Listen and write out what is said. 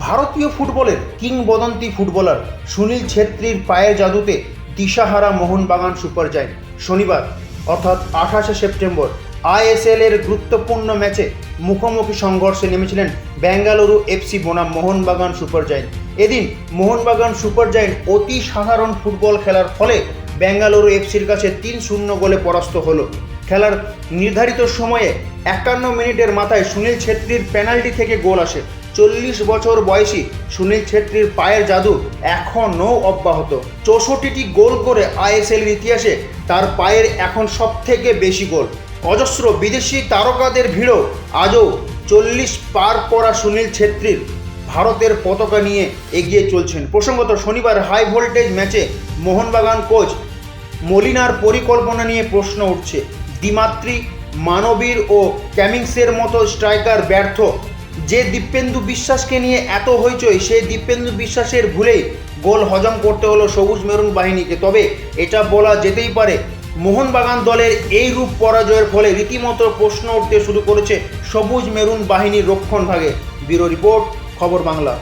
ভারতীয় ফুটবলের কিংবদন্তি ফুটবলার সুনীল ছেত্রীর পায়ের জাদুতে দিশাহারা মোহনবাগান সুপার জায়েন্ট শনিবার অর্থাৎ 28শে সেপ্টেম্বর আইএসএল এর গুরুত্বপূর্ণ ম্যাচে মুখোমুখি সংঘর্ষে নেমেছিলেন বেঙ্গালুরু এফসি বনাম মোহনবাগান সুপার জায়েন্ট। এদিন মোহনবাগান সুপার জায়েন্ট অতি সাধারণ ফুটবল খেলার ফলে বেঙ্গালুরু এফসির কাছে 3-0 গোলে পরাস্ত হলো। খেলার নির্ধারিত সময়ে 51 মিনিটের মাথায় সুনীল ছেত্রীর পেনাল্টি থেকে গোল আসে। 40 বছর বয়সী সুনীল ছেত্রীর পায়ের জাদু এখনও অব্যাহত। 64টি গোল করে আইএসএলের ইতিহাসে তার পায়ের এখন সবথেকে বেশি গোল। অজস্র বিদেশি তারকাদের ভিড়ও আজও 40 পার করা সুনীল ছেত্রীর ভারতের পতাকা নিয়ে এগিয়ে চলছেন। প্রসঙ্গত শনিবার হাই ভোল্টেজ ম্যাচে মোহনবাগান কোচ মলিনার পরিকল্পনা নিয়ে প্রশ্ন উঠছে। দ্বিমাত্রিক মানবীর ও ক্যামিংসের মতো স্ট্রাইকার ব্যর্থ। যে দীপেন্দু বিশ্বাসকে নিয়ে এত হইচই, সেই দীপেন্দু বিশ্বাসের ভুলেই গোল হজম করতে হলো সবুজ মেরুন বাহিনীকে। তবে এটা বলা যেতেই পারে, মোহনবাগান দলের এই রূপ পরাজয়ের ফলে রীতিমতো প্রশ্ন উঠতে শুরু করেছে সবুজ মেরুন বাহিনীর রক্ষণভাগে। ব্যুরো রিপোর্ট, খবর বাংলা।